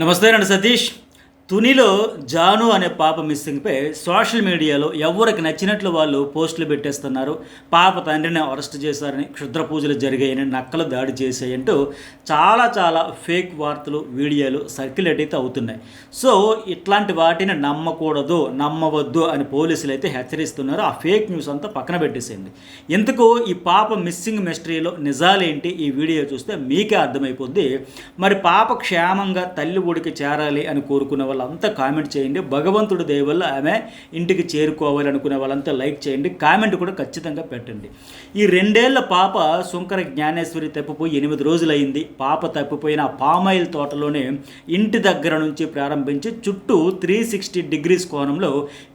నమస్తే అండి సతీష్. తునిలో జాను అనే పాప మిస్సింగ్పై సోషల్ మీడియాలో ఎవరికి నచ్చినట్లు వాళ్ళు పోస్టులు పెట్టేస్తున్నారు. పాప తండ్రిని అరెస్ట్ చేశారని, క్షుద్ర పూజలు జరిగాయని, నక్కలు దాడి చేశాయంటూ చాలా ఫేక్ వార్తలు, వీడియోలు సర్క్యులేట్ అయితే అవుతున్నాయి. సో ఇట్లాంటి వాటిని నమ్మకూడదు, నమ్మవద్దు అని పోలీసులు అయితే హెచ్చరిస్తున్నారు. ఆ ఫేక్ న్యూస్ అంతా పక్కన పెట్టేసేయండి. ఎందుకు ఈ పాప మిస్సింగ్ మిస్టరీలో నిజాలేంటి ఈ వీడియో చూస్తే మీకే అర్థమైపోద్ది. మరి పాప క్షేమంగా తల్లి ఒడికి చేరాలి అని కోరుకునే వాళ్ళంతా కామెంట్ చేయండి. భగవంతుడి దయ వల్ల ఆమె ఇంటికి చేరుకోవాలి అనుకునే వాళ్ళంతా లైక్ చేయండి. కామెంట్ కూడా ఖచ్చితంగా పెట్టండి. ఈ 2 ఏళ్ల పాప సుంకర జ్ఞానేశ్వరి తప్పిపోయి 8 రోజులైంది. పాప తప్పిపోయిన ఆ పామాయిల్ తోటలోనే ఇంటి దగ్గర నుంచి ప్రారంభించి చుట్టూ 360 డిగ్రీస్ కోణంలో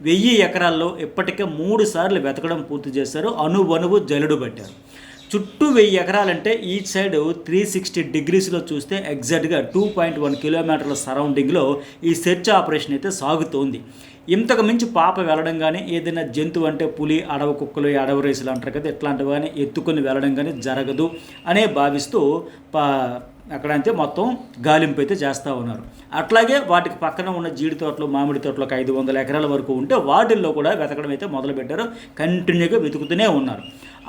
1000 ఎకరాల్లో ఇప్పటికే 3 సార్లు వెతకడం పూర్తి చేశారు. అణువణువు జల్లెడు పట్టారు. చుట్టూ 1000 ఎకరాలంటే ఈచ్ సైడ్ 360 డిగ్రీస్లో చూస్తే ఎగ్జాక్ట్గా 2.1 కిలోమీటర్ల సరౌండింగ్లో ఈ సెర్చ్ ఆపరేషన్ అయితే సాగుతోంది. ఇంతకు మించి పాప వెళ్ళడం కానీ, ఏదైనా జంతువు అంటే పులి, అడవి కుక్కలు, అడవి రేసులు అంటారు కదా, ఇట్లాంటివి కానీ ఎత్తుకొని వెళ్ళడం కానీ జరగదు అనే భావిస్తూ అక్కడంతే మొత్తం గాలింపు అయితే చేస్తూ ఉన్నారు. అట్లాగే వాటికి పక్కన ఉన్న జీడి తోటలు, మామిడి తోటలకు 500 ఎకరాల వరకు ఉంటే వాటిల్లో కూడా వెతకడం అయితే మొదలుపెట్టారు. కంటిన్యూగా వెతుకుతూనే ఉన్నారు.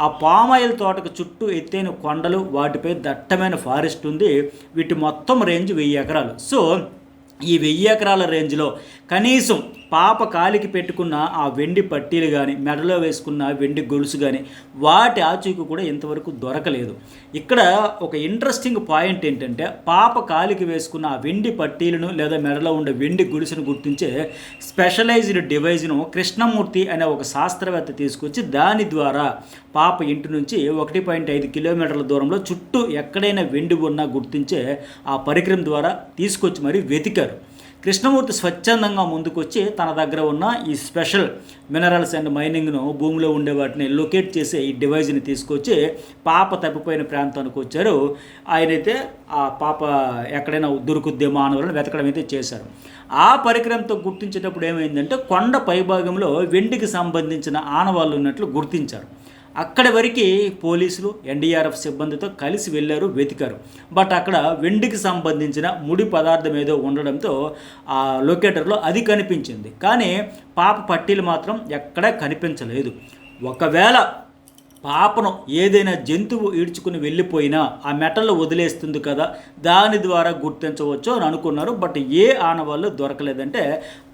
ఆ పామాయిల్ తోటకు చుట్టూ ఎత్తైన కొండలు, వాటిపై దట్టమైన ఫారెస్ట్ ఉంది. వీటి మొత్తం రేంజ్ 1000 ఎకరాలు. సో ఈ 1000 ఎకరాల రేంజ్లో కనీసం పాప కాలికి పెట్టుకున్న ఆ వెండి పట్టీలు కానీ, మెడలో వేసుకున్న వెండి గొలుసు కానీ, వాటి ఆచూకీ కూడా ఇంతవరకు దొరకలేదు. ఇక్కడ ఒక ఇంట్రెస్టింగ్ పాయింట్ ఏంటంటే, పాప కాలికి వేసుకున్న ఆ వెండి పట్టీలను లేదా మెడలో ఉండే వెండి గొలుసును గుర్తించే స్పెషలైజ్డ్ డివైజ్ను కృష్ణమూర్తి అనే ఒక శాస్త్రవేత్త తీసుకొచ్చి దాని ద్వారా పాప ఇంటి నుంచి 1.5 కిలోమీటర్ల దూరంలో చుట్టూ ఎక్కడైనా వెండి ఉన్నా గుర్తించే ఆ పరికరం ద్వారా తీసుకొచ్చి మరీ వెతికారు. కృష్ణమూర్తి స్వచ్ఛందంగా ముందుకొచ్చి తన దగ్గర ఉన్న ఈ స్పెషల్ మినరల్స్ అండ్ మైనింగ్ను, భూమిలో ఉండే వాటిని లొకేట్ చేసే ఈ డివైజ్ని తీసుకొచ్చి పాప తప్పిపోయిన ప్రాంతానికి వచ్చారు. ఆయనైతే ఆ పాప ఎక్కడైనా దొరుకుద్దేమో మానవులను వెతకడం అయితే చేశారు. ఆ పరికరంతో గుర్తించేటప్పుడు ఏమైందంటే, కొండ పైభాగంలో వెండికి సంబంధించిన ఆనవాళ్ళు ఉన్నట్లు గుర్తించారు. అక్కడి వరకు పోలీసులు, ఎన్డీఆర్ఎఫ్ సిబ్బందితో కలిసి వెళ్ళారు, వెతికారు. బట్ అక్కడ వెండికి సంబంధించిన ముడి పదార్థం ఏదో ఉండడంతో ఆ లొకేటర్లో అది కనిపించింది. కానీ పాప పట్టీలు మాత్రం ఎక్కడా కనిపించలేదు. ఒకవేళ పాపను ఏదైనా జంతువు ఈడ్చుకుని వెళ్ళిపోయినా ఆ మెటల్లో వదిలేస్తుంది కదా, దాని ద్వారా గుర్తించవచ్చు అని అనుకున్నారు. బట్ ఏ ఆనవాళ్ళు దొరకలేదంటే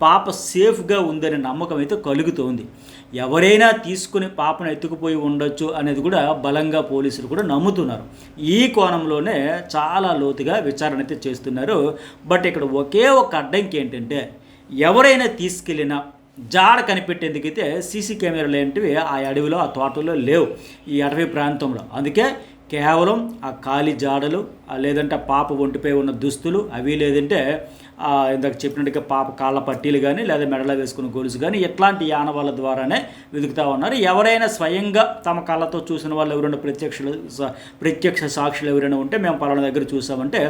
పాప సేఫ్గా ఉందనే నమ్మకం అయితే కలుగుతోంది. ఎవరైనా తీసుకుని పాపను ఎత్తుకుపోయి ఉండొచ్చు అనేది కూడా బలంగా పోలీసులు కూడా నమ్ముతున్నారు. ఈ కోణంలోనే చాలా లోతుగా విచారణ అయితే చేస్తున్నారు. బట్ ఇక్కడ ఒకే ఒక అడ్డంకి ఏంటంటే, ఎవరైనా తీసుకెళ్ళినా జాడ కనిపెట్టేందుకైతే సీసీ కెమెరాలు ఏంటివి ఆ అడవిలో, ఆ తోటలో లేవు, ఈ అటవీ ప్రాంతంలో. అందుకే కేవలం ఆ ఖాళీ జాడలు, లేదంటే పాప ఒంటిపై ఉన్న దుస్తులు అవి, లేదంటే ఇందాక చెప్పినట్టుగా పాప కాళ్ళ పట్టీలు కానీ, లేదా మెడలో వేసుకున్న గొలుసు కానీ, ఇట్లాంటి ఆనవాళ్ళ ద్వారానే వెతుకుతూ ఉన్నారు. ఎవరైనా స్వయంగా తమ కళ్ళతో చూసిన వాళ్ళు ఎవరైనా ప్రత్యక్ష సాక్షులు ఎవరైనా ఉంటే, మేము పలానా దగ్గర చూసామంటే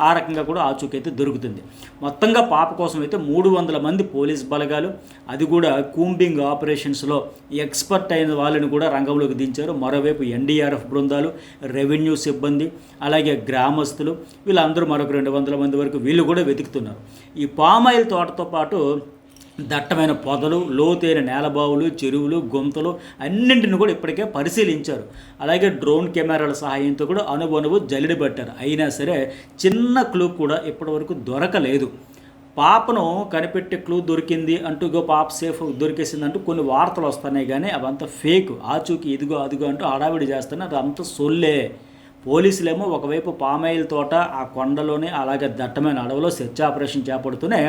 ఆ రకంగా కూడా ఆచూకీ అయితే దొరుకుతుంది. మొత్తంగా పాప కోసం అయితే 300 మంది పోలీస్ బలగాలు, అది కూడా కూంబింగ్ ఆపరేషన్స్లో ఎక్స్పర్ట్ అయిన వాళ్ళని కూడా రంగంలోకి దించారు. మరోవైపు ఎన్డీఆర్ఎఫ్ బృందాలు, రెవెన్యూ సిబ్బంది, అలాగే గ్రామస్తులు, వీళ్ళందరూ మరొక 200 మంది వరకు వీళ్ళు కూడా వెతుకుతున్నారు. ఈ పామాయిల్ తోటతో పాటు దట్టమైన పొదలు, లోతైన నేలబావులు, చెరువులు, గుంతలు అన్నింటిని కూడా ఇప్పటికే పరిశీలించారు. అలాగే డ్రోన్ కెమెరాల సహాయంతో కూడా అణువణువు జల్లెడ పట్టారు. అయినా సరే చిన్న క్లూ కూడా ఇప్పటివరకు దొరకలేదు. పాపను కనిపెట్టే క్లూ దొరికింది అంటూ పాప సేఫ్ దొరికేసింది అంటూ కొన్ని వార్తలు వస్తున్నాయి, కానీ అవంతా ఫేక్. ఆచూకీ ఇదిగో అదిగో అంటూ హడావిడి చేస్తున్నారు. అదంతా సొల్లే. పోలీసులేమో ఒకవైపు పామాయిల్ తోట, ఆ కొండలోనే, అలాగే దట్టమైన అడవిలో సెర్చ్ ఆపరేషన్ చేపడుతూనే,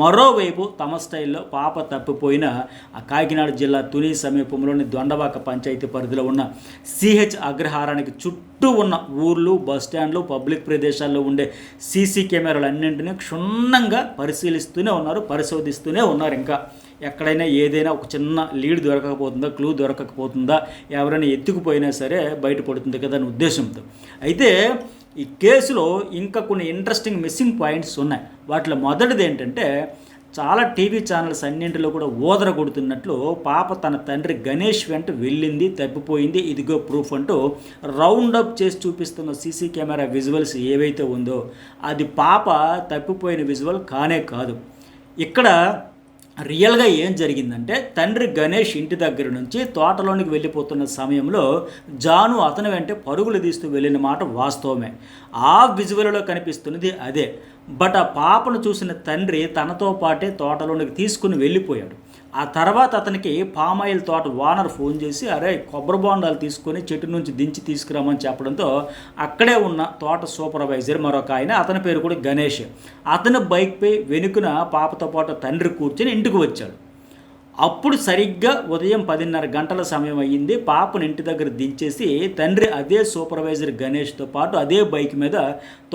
మరోవైపు తమ స్టైల్లో పాప తప్పిపోయిన ఆ కాకినాడ జిల్లా తుని సమీపంలోని దొండవాక పంచాయతీ పరిధిలో ఉన్న సిహెచ్ అగ్రహారానికి చుట్టూ ఉన్న ఊర్లు, బస్టాండ్లు, పబ్లిక్ ప్రదేశాల్లో ఉండే సీసీ కెమెరాలు అన్నింటినీ క్షుణ్ణంగా పరిశీలిస్తూనే ఉన్నారు, పరిశోధిస్తూనే ఉన్నారు. ఇంకా ఎక్కడైనా ఏదైనా ఒక చిన్న లీడ్ దొరకకపోతుందా, క్లూ దొరకకపోతుందా, ఎవరైనా ఎత్తుకుపోయినా సరే బయటపడుతుంది కదా అనే ఉద్దేశంతో. అయితే ఈ కేసులో ఇంకా కొన్ని ఇంట్రెస్టింగ్ మిస్సింగ్ పాయింట్స్ ఉన్నాయి. వాటిలో మొదటిది ఏంటంటే, చాలా టీవీ ఛానల్స్ అన్నింటిలో కూడా ఊదర కొడుతున్నట్లు పాప తన తండ్రి గణేష్ వెంట వెళ్ళింది, తప్పిపోయింది, ఇదిగో ప్రూఫ్ అంటూ రౌండప్ చేసి చూపిస్తున్న సీసీ కెమెరా విజువల్స్ ఏవైతే ఉందో అది పాప తప్పిపోయిన విజువల్ కానే కాదు. ఇక్కడ రియల్గా ఏం జరిగిందంటే తండ్రి గణేష్ ఇంటి దగ్గర నుంచి తోటలోనికి వెళ్ళిపోతున్న సమయంలో జాను అతని వెంటే పరుగులు తీస్తూ వెళ్ళిన మాట వాస్తవమే. ఆ విజువల్లో కనిపిస్తున్నది అదే. బట్ ఆ పాపను చూసిన తండ్రి తనతో పాటే తోటలోనికి తీసుకుని వెళ్ళిపోయాడు. ఆ తర్వాత అతనికి పామాయిల్ తోట ఓనర్ ఫోన్ చేసి అరే కొబ్బరి బొండాలు తీసుకొని చెట్టు నుంచి దించి తీసుకురామని చెప్పడంతో అక్కడే ఉన్న తోట సూపర్వైజర్ మరొక ఆయన, అతని పేరు కూడా గణేష్, అతని బైక్పై వెనుకన పాపతో పాటు తండ్రి కూర్చొని ఇంటికి వచ్చాడు. అప్పుడు సరిగ్గా ఉదయం 10:30 గంటల సమయం అయ్యింది. పాపను ఇంటి దగ్గర దించేసి తండ్రి అదే సూపర్వైజర్ గణేష్తో పాటు అదే బైక్ మీద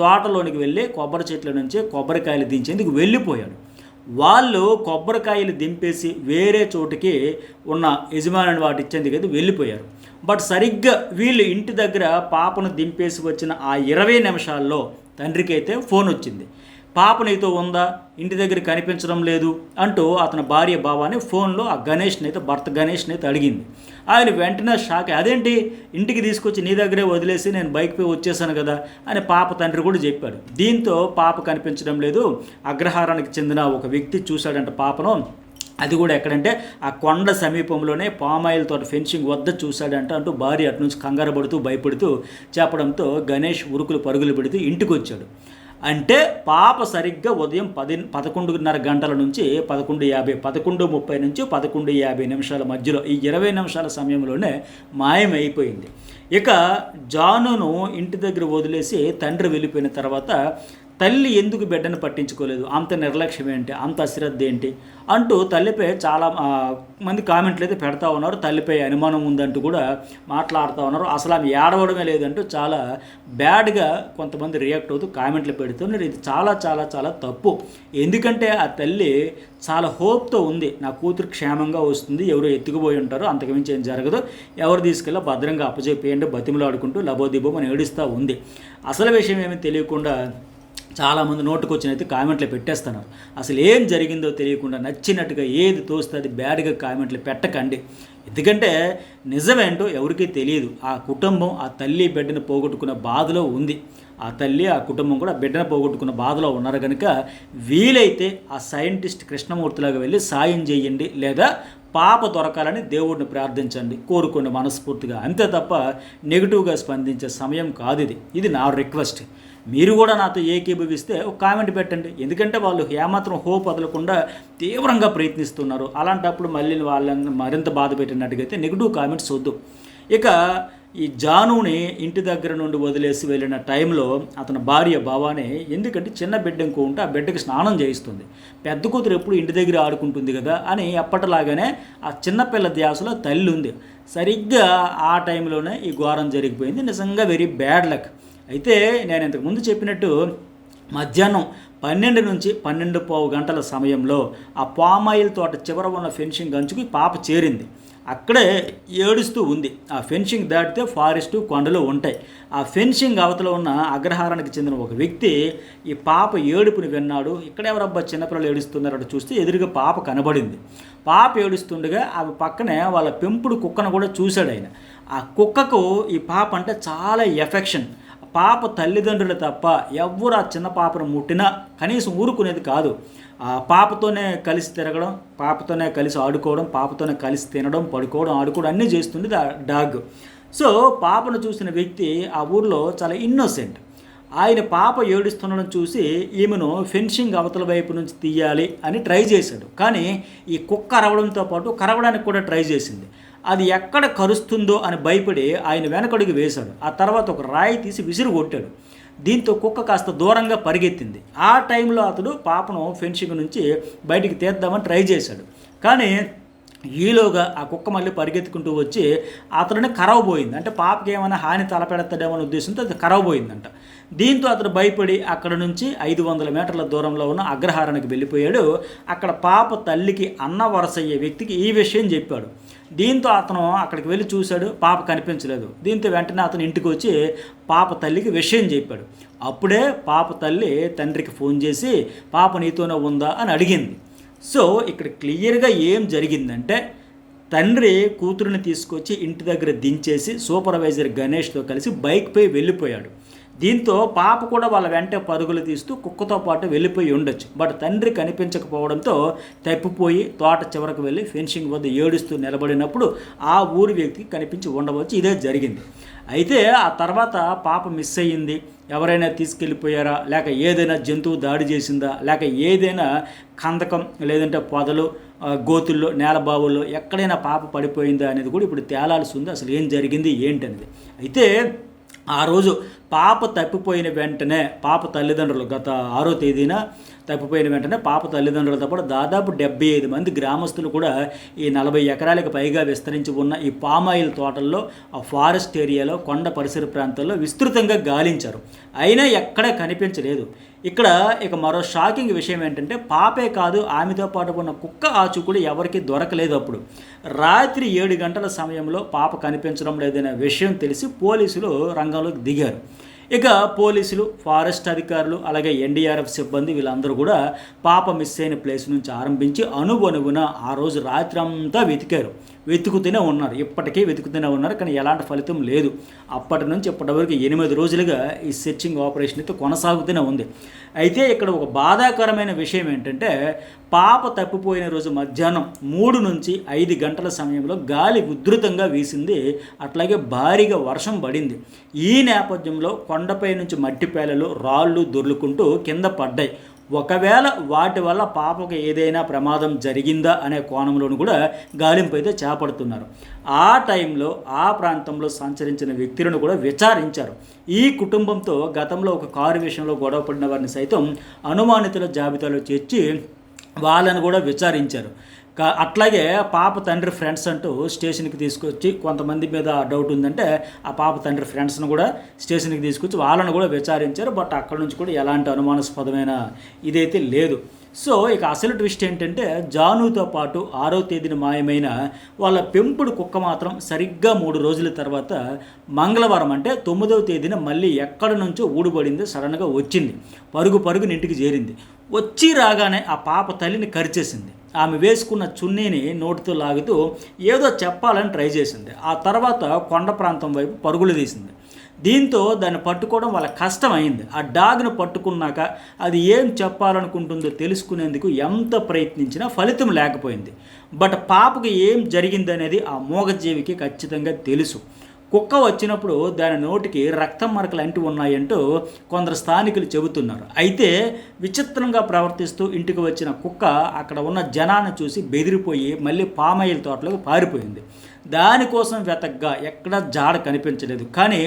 తోటలోనికి వెళ్ళి కొబ్బరి చెట్ల నుంచి కొబ్బరికాయలు దించేందుకు వెళ్ళిపోయాడు. వాళ్ళు కొబ్బరికాయలు దింపేసి వేరే చోటుకి ఉన్న యజమాని వాటి ఇచ్చేందుకు అయితే వెళ్ళిపోయారు. బట్ సరిగ్గా వీళ్ళు ఇంటి దగ్గర పాపను దింపేసి వచ్చిన ఆ 20 నిమిషాల్లో తండ్రికి అయితే ఫోన్ వచ్చింది. పాప నీతో ఉందా, ఇంటి దగ్గర కనిపించడం లేదు అంటూ అతని భార్య భావాన్ని ఫోన్లో ఆ గణేష్ని అయితే భర్త గణేష్ని అయితే అడిగింది. ఆయన వెంటనే షాక్, అదేంటి ఇంటికి తీసుకొచ్చి నీ దగ్గరే వదిలేసి నేను బైక్పై వచ్చేసాను కదా అని పాప తండ్రి కూడా చెప్పాడు. దీంతో పాప కనిపించడం లేదు, అగ్రహారానికి చెందిన ఒక వ్యక్తి చూశాడంట పాపను. అది కూడా ఎక్కడంటే ఆ కొండ సమీపంలోనే పామాయిల్ తోట ఫెన్సింగ్ వద్ద చూశాడంట అంటూ భార్య అటు నుంచి కంగారు పడుతూ భయపడుతూ చెప్పడంతో గణేష్ ఉరుకులు పరుగులు పెడుతూ ఇంటికి వచ్చాడు. అంటే పాప సరిగ్గా ఉదయం 11:30 గంటల నుంచి 11:30 నుంచి 11:50 నిమిషాల మధ్యలో ఈ 20 నిమిషాల సమయంలోనే మాయమైపోయింది. ఇక జానును ఇంటి దగ్గర వదిలేసి తండ్రి వెళ్ళిపోయిన తర్వాత తల్లి ఎందుకు బిడ్డను పట్టించుకోలేదు, అంత నిర్లక్ష్యం ఏంటి, అంత అశ్రద్ధ ఏంటి అంటూ తల్లిపై చాలా మంది కామెంట్లు అయితే పెడతా ఉన్నారు. తల్లిపై అనుమానం ఉందంటూ కూడా మాట్లాడుతూ ఉన్నారు. అసలు ఆమె ఏడవడమే లేదంటూ చాలా బ్యాడ్గా కొంతమంది రియాక్ట్ అవుతూ కామెంట్లు పెడుతున్నారు. ఇది చాలా చాలా చాలా తప్పు. ఎందుకంటే ఆ తల్లి చాలా హోప్తో ఉంది, నా కూతురు క్షేమంగా వస్తుంది, ఎవరో ఎత్తుకుపోయి ఉంటారో, అంతకుమించి ఏం జరగదు, ఎవరు తీసుకెళ్ళి భద్రంగా అప్పచెప్పేయండి బతిమలాడుకుంటూ లబోదిబోం అని ఏడుస్తూ ఉంది. అసలు విషయం ఏమీ తెలియకుండా చాలామంది నోటుకొచ్చినైతే కామెంట్లు పెట్టేస్తున్నారు. అసలు ఏం జరిగిందో తెలియకుండా నచ్చినట్టుగా ఏది తోస్తుంది బ్యాడ్గా కామెంట్లు పెట్టకండి. ఎందుకంటే నిజమేంటో ఎవరికీ తెలియదు. ఆ కుటుంబం ఆ తల్లి బిడ్డను పోగొట్టుకున్న బాధలో ఉంది. ఆ తల్లి ఆ కుటుంబం కూడా బిడ్డను పోగొట్టుకున్న బాధలో ఉన్నారు కనుక వీలైతే ఆ సైంటిస్ట్ కృష్ణమూర్తిలాగా వెళ్ళి సాయం చేయండి, లేదా పాప దొరకాలని దేవుడిని ప్రార్థించండి, కోరుకోండి మనస్ఫూర్తిగా. అంతే తప్ప నెగిటివ్గా స్పందించే సమయం కాదు ఇది. ఇది నా రిక్వెస్ట్. మీరు కూడా నాతో ఏకీభవిస్తే ఒక కామెంట్ పెట్టండి. ఎందుకంటే వాళ్ళు ఏమాత్రం హోప్ వదలకుండా తీవ్రంగా ప్రయత్నిస్తున్నారు. అలాంటప్పుడు మళ్ళీ వాళ్ళని మరింత బాధ పెట్టినట్టుగా అయితే నెగిటివ్ కామెంట్స్ వద్దు. ఇక ఈ జానుని ఇంటి దగ్గర నుండి వదిలేసి వెళ్ళిన టైంలో అతని భార్య భావానే, ఎందుకంటే చిన్న బిడ్డ ఇంకో ఉంటే ఆ బిడ్డకి స్నానం చేయిస్తుంది, పెద్ద కూతురు ఎప్పుడు ఇంటి దగ్గర ఆడుకుంటుంది కదా అని ఎప్పటిలాగానే ఆ చిన్నపిల్ల ధ్యాసలో తల్లి ఉంది. సరిగ్గా ఆ టైంలోనే ఈ ఘోరం జరిగిపోయింది. నిజంగా వెరీ బ్యాడ్ లక్. అయితే నేను ఇంతకుముందు చెప్పినట్టు మధ్యాహ్నం 12 నుంచి 12:15 గంటల సమయంలో ఆ పామాయిల్ తోట చివర ఉన్న ఫెన్సింగ్ అంచుకి పాప చేరింది. అక్కడే ఏడుస్తూ ఉంది. ఆ ఫెన్సింగ్ దాటితే ఫారెస్టు కొండలు ఉంటాయి. ఆ ఫెన్సింగ్ అవతల ఉన్న అగ్రహారానికి చెందిన ఒక వ్యక్తి ఈ పాప ఏడుపుని విన్నాడు. ఇక్కడ ఎవరబ్బా చిన్నపిల్లలు ఏడుస్తున్నారో చూస్తే ఎదురుగా పాప కనబడింది. పాప ఏడుస్తుండగా ఆమె పక్కనే వాళ్ళ పెంపుడు కుక్కను కూడా చూశాడు ఆయన. ఆ కుక్కకు ఈ పాప అంటే చాలా ఎఫెక్షన్. పాప తల్లిదండ్రులు తప్ప ఎవ్వరు ఆ చిన్న పాపను ముట్టినా కనీసం ఊరుకునేది కాదు. పాపతోనే కలిసి తిరగడం, పాపతోనే కలిసి ఆడుకోవడం, పాపతోనే కలిసి తినడం, పడుకోవడం, ఆడుకోవడం అన్నీ చేస్తుంది డాగ్. సో పాపను చూసిన వ్యక్తి ఆ ఊర్లో చాలా ఇన్నోసెంట్. ఆయన పాప ఏడుస్తుండడం చూసి ఈమెను ఫెన్సింగ్ అవతల వైపు నుంచి తీయాలి అని ట్రై చేశాడు. కానీ ఈ కుక్క అరవడంతో పాటు కరవడానికి కూడా ట్రై చేసింది. అది ఎక్కడ కరుస్తుందో అని భయపడి ఆయన వెనకడుగు వేశాడు. ఆ తర్వాత ఒక రాయి తీసి విసిరి కొట్టాడు. దీంతో కుక్క కాస్త దూరంగా పరిగెత్తింది. ఆ టైంలో అతడు పాపను ఫెన్సింగ్ నుంచి బయటికి తీద్దామని ట్రై చేశాడు. కానీ ఈలోగా ఆ కుక్క మళ్ళీ పరిగెత్తుకుంటూ వచ్చి అతడిని కరవబోయింది. అంటే పాపకి ఏమైనా హాని తలపెడతాడేమో అనే ఉద్దేశంతో అది కరవబోయిందంట. దీంతో అతడు భయపడి అక్కడ నుంచి 500 మీటర్ల దూరంలో ఉన్న అగ్రహారానికి వెళ్ళిపోయాడు. అక్కడ పాప తల్లికి అన్న వరసయ్యే వ్యక్తికి ఈ విషయం చెప్పాడు. దీంతో అతను అక్కడికి వెళ్ళి చూశాడు, పాప కనిపించలేదు. దీంతో వెంటనే అతను ఇంటికి వచ్చి పాప తల్లికి విషయం చెప్పాడు. అప్పుడే పాప తల్లి తండ్రికి ఫోన్ చేసి పాప నీతోనే ఉందా అని అడిగింది. సో ఇక్కడ క్లియర్గా ఏం జరిగిందంటే తండ్రి కూతురుని తీసుకొచ్చి ఇంటి దగ్గర దించేసి సూపర్వైజర్ గణేష్తో కలిసి బైక్పై వెళ్ళిపోయాడు. దీంతో పాప కూడా వాళ్ళ వెంట పరుగులు తీస్తూ కుక్కతో పాటు వెళ్ళిపోయి ఉండొచ్చు. బట్ తండ్రి కనిపించకపోవడంతో తప్పిపోయి తోట చివరకు వెళ్ళి ఫెన్సింగ్ వద్ద ఏడుస్తూ నిలబడినప్పుడు ఆ ఊరి వ్యక్తికి కనిపించి ఉండవచ్చు. ఇదే జరిగింది. అయితే ఆ తర్వాత పాప మిస్ అయ్యింది, ఎవరైనా తీసుకెళ్ళిపోయారా, లేక ఏదైనా జంతువు దాడి చేసిందా, లేక ఏదైనా కందకం లేదంటే పొదలు గోతుల్లో నేలబావుల్లో ఎక్కడైనా పాప పడిపోయిందా అనేది కూడా ఇప్పుడు తేలాల్సి ఉంది. అసలు ఏం జరిగింది ఏంటనేది. అయితే ఆ రోజు పాప తప్పిపోయిన వెంటనే పాప తల్లిదండ్రులు గత 6వ తేదీన తప్పిపోయిన వెంటనే పాప తల్లిదండ్రులతో పాటు దాదాపు 75 మంది గ్రామస్తులు కూడా ఈ 40 ఎకరాలకు పైగా విస్తరించి ఉన్న ఈ పామాయిల్ తోటల్లో ఆ ఫారెస్ట్ ఏరియాలో కొండ పరిసర ప్రాంతాల్లో విస్తృతంగా గాలించారు. అయినా ఎక్కడా కనిపించలేదు. ఇక మరో షాకింగ్ విషయం ఏంటంటే పాపే కాదు, ఆమెతో పాటు ఉన్న కుక్క ఆచు కూడా ఎవరికి దొరకలేదు. అప్పుడు రాత్రి 7 గంటల సమయంలో పాప కనిపించడం లేదనే విషయం తెలిసి పోలీసులు రంగంలోకి దిగారు. ఇక పోలీసులు, ఫారెస్ట్ అధికారులు, అలాగే ఎన్డీఆర్ఎఫ్ సిబ్బంది వీళ్ళందరూ కూడా పాప మిస్ అయిన ప్లేస్ నుంచి ఆరంభించి అణువణువున ఆ రోజు రాత్రి అంతా వెతుకుతూనే ఉన్నారు. ఇప్పటికీ వెతుకుతూనే ఉన్నారు, కానీ ఎలాంటి ఫలితం లేదు. అప్పటి నుంచి ఇప్పటి వరకు 8 రోజులుగా ఈ సెర్చింగ్ ఆపరేషన్ అయితే కొనసాగుతూనే ఉంది. అయితే ఇక్కడ ఒక బాధాకరమైన విషయం ఏంటంటే పాప తప్పిపోయిన రోజు మధ్యాహ్నం 3 నుంచి 5 గంటల సమయంలో గాలి ఉధృతంగా వీసింది, అట్లాగే భారీగా వర్షం పడింది. ఈ నేపథ్యంలో కొండపై నుంచి మట్టి పేలలు రాళ్ళు దొర్లుకుంటూ కింద పడ్డాయి. ఒకవేళ వాటి వల్ల పాపకు ఏదైనా ప్రమాదం జరిగిందా అనే కోణంలోనూ కూడా గాలింపు అయితే చేపడుతున్నారు. ఆ టైంలో ఆ ప్రాంతంలో సంచరించిన వ్యక్తులను కూడా విచారించారు. ఈ కుటుంబంతో గతంలో ఒక కారు విషయంలో గొడవ పడిన వారిని సైతం అనుమానితుల జాబితాలో చేర్చి వాళ్ళని కూడా విచారించారు. అట్లాగే పాప తండ్రి ఫ్రెండ్స్ అంటూ స్టేషన్కి తీసుకొచ్చి, కొంతమంది మీద డౌట్ ఉందంటే ఆ పాప తండ్రి ఫ్రెండ్స్ను కూడా స్టేషన్కి తీసుకొచ్చి వాళ్ళను కూడా విచారించారు. బట్ అక్కడ నుంచి కూడా ఎలాంటి అనుమానాస్పదమైన ఇదైతే లేదు. సో ఇక అసలు ట్విస్ట్ ఏంటంటే జానుతో పాటు 6వ తేదీన మాయమైన వాళ్ళ పెంపుడు కుక్క మాత్రం సరిగ్గా 3 రోజుల తర్వాత మంగళవారం అంటే 9వ తేదీన మళ్ళీ ఎక్కడి నుంచో ఊడిపడింది, సడన్గా వచ్చింది, పరుగుని ఇంటికి చేరింది. వచ్చి రాగానే ఆ పాప తల్లిని కరిచేసింది. ఆమె వేసుకున్న చున్నీని నోటితో లాగుతూ ఏదో చెప్పాలని ట్రై చేసింది. ఆ తర్వాత కొండ ప్రాంతం వైపు పరుగులు తీసింది. దీంతో దాన్ని పట్టుకోవడం వాళ్ళ కష్టమైంది. ఆ డాగ్ను పట్టుకున్నాక అది ఏం చెప్పాలనుకుంటుందో తెలుసుకునేందుకు ఎంత ప్రయత్నించినా ఫలితం లేకపోయింది. బట్ పాపకు ఏం జరిగిందనేది ఆ మూగజీవికి ఖచ్చితంగా తెలుసు. కుక్క వచ్చినప్పుడు దాని నోటికి రక్తం మరకలు అంటి ఉన్నాయంటూ కొందరు స్థానికులు చెబుతున్నారు. అయితే విచిత్రంగా ప్రవర్తిస్తూ ఇంటికి వచ్చిన కుక్క అక్కడ ఉన్న జనాన్ని చూసి బెదిరిపోయి మళ్ళీ పామాయిల్ తోటలోకి పారిపోయింది. దానికోసం వెతగ్గా ఎక్కడా జాడ కనిపించలేదు. కానీ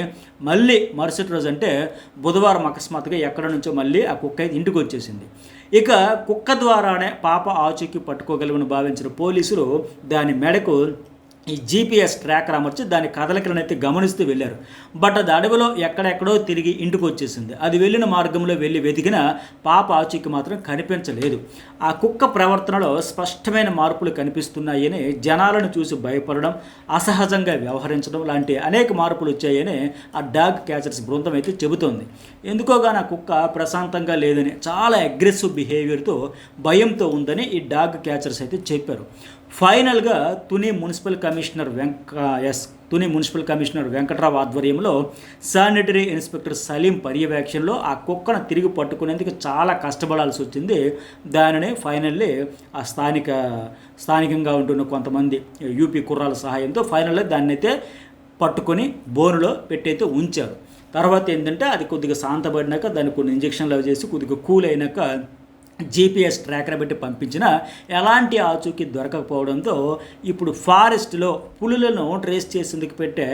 మళ్ళీ మరుసటి రోజు అంటే బుధవారం అకస్మాత్తుగా ఎక్కడి నుంచో మళ్ళీ ఆ కుక్క ఇంటికి వచ్చేసింది. ఇక కుక్క ద్వారానే పాప ఆచూకీ పట్టుకోగలమని భావించిన పోలీసులు దాని మెడకు ఈ జీపీఎస్ ట్రాకర్ అమర్చి దాని కదలికలను అయితే గమనిస్తూ వెళ్ళారు. బట్ అది అడవిలో ఎక్కడెక్కడో తిరిగి ఇంటికి వచ్చేసింది. అది వెళ్ళిన మార్గంలో వెళ్ళి వెతికిన పాప ఆచూకీ మాత్రం కనిపించలేదు. ఆ కుక్క ప్రవర్తనలో స్పష్టమైన మార్పులు కనిపిస్తున్నాయని, జనాలను చూసి భయపడడం, అసహజంగా వ్యవహరించడం లాంటి అనేక మార్పులు వచ్చాయని ఆ డాగ్ క్యాచర్స్ బృందం అయితే చెబుతోంది. ఎందుకోగాని ఆ కుక్క ప్రశాంతంగా లేదని, చాలా అగ్రెసివ్ బిహేవియర్తో భయంతో ఉందని ఈ డాగ్ క్యాచర్స్ అయితే చెప్పారు. ఫైనల్గా తుని మున్సిపల్ కమిషనర్ వెంకట్రావు ఆధ్వర్యంలో శానిటరీ ఇన్స్పెక్టర్ సలీం పర్యవేక్షణలో ఆ కుక్కను తిరిగి పట్టుకునేందుకు చాలా కష్టపడాల్సి వచ్చింది. దానిని ఫైనల్లీ ఆ స్థానికంగా ఉంటున్న కొంతమంది యూపీ కుర్రాల సహాయంతో ఫైనల్లీ దాన్ని అయితే పట్టుకొని బోనులో పెట్టయితే ఉంచారు. తర్వాత ఏంటంటే అది కొద్దిగా శాంతపడినాక దాన్ని కొన్ని ఇంజక్షన్లు అవి చేసి కొద్దిగా కూల్ అయినాక జీపీఎస్ ట్రాకర్ పెట్టి పంపించిన ఎలాంటి ఆచూకీ దొరకకపోవడంతో ఇప్పుడు ఫారెస్ట్లో పులులను ట్రేస్ చేసేందుకు పెట్టే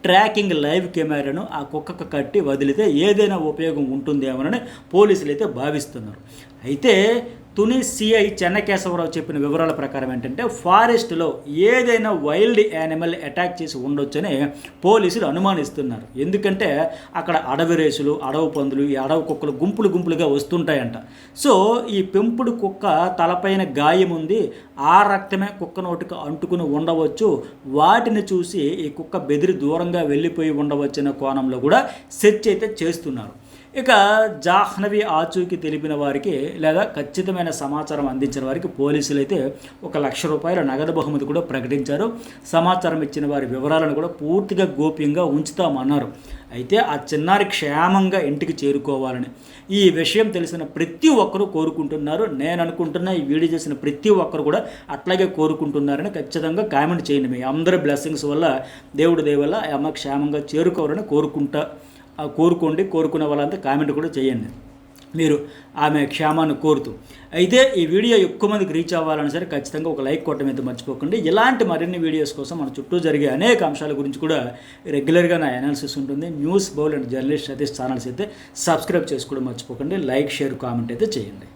ట్రాకింగ్ లైవ్ కెమెరాను ఆ కుక్కకు కట్టి వదిలితే ఏదైనా ఉపయోగం ఉంటుందేమోనని పోలీసులు అయితే భావిస్తున్నారు. అయితే తుని సిఐ చెన్నకేశవరావు చెప్పిన వివరాల ప్రకారం ఏంటంటే ఫారెస్ట్లో ఏదైనా వైల్డ్ యానిమల్ అటాక్ చేసి ఉండొచ్చని పోలీసులు అనుమానిస్తున్నారు. ఎందుకంటే అక్కడ అడవి రేసులు, అడవి పందులు, ఈ అడవి కుక్కలు గుంపులుగా వస్తుంటాయంట. సో ఈ పెంపుడు కుక్క తలపైన గాయం ఉంది, ఆ రక్తమే కుక్క నోటికి అంటుకుని ఉండవచ్చు, వాటిని చూసి ఈ కుక్క బెదిరి దూరంగా వెళ్ళిపోయి ఉండవచ్చనే కోణంలో కూడా సెర్చ్ అయితే చేస్తున్నారు. ఇక జాహ్నవి ఆచూకీ తెలిపిన వారికి లేదా ఖచ్చితమైన సమాచారం అందించిన వారికి పోలీసులు అయితే ₹1,00,000 నగదు బహుమతి కూడా ప్రకటించారు. సమాచారం ఇచ్చిన వారి వివరాలను కూడా పూర్తిగా గోప్యంగా ఉంచుతామన్నారు. అయితే ఆ చిన్నారి క్షేమంగా ఇంటికి చేరుకోవాలని ఈ విషయం తెలిసిన ప్రతి ఒక్కరూ కోరుకుంటున్నారు. నేను అనుకుంటున్నా ఈ వీడియో చేసిన ప్రతి ఒక్కరు కూడా అట్లాగే కోరుకుంటున్నారని ఖచ్చితంగా కామెంట్ చేయండి. మీ అందరి బ్లెస్సింగ్స్ వల్ల దేవుడి దయ వల్ల ఆ అమ్మ క్షేమంగా చేరుకోవాలని కోరుకోండి. కోరుకునే వాళ్ళంతా కామెంట్ కూడా చేయండి మీరు ఆమె క్షేమాన్ని కోరుతూ. అయితే ఈ వీడియో ఎక్కువ మందికి రీచ్ అవ్వాలని సరే ఖచ్చితంగా ఒక లైక్ కొట్టడం అయితే మర్చిపోకండి. ఇలాంటి మరిన్ని వీడియోస్ కోసం మన చుట్టూ జరిగే అనేక అంశాల గురించి కూడా రెగ్యులర్గా నా అనాలిసిస్ ఉంటుంది. News bowl and journalist Satish channels అయితే సబ్స్క్రైబ్ చేసుకోవడం మర్చిపోకండి. లైక్, షేర్, కామెంట్ అయితే చేయండి.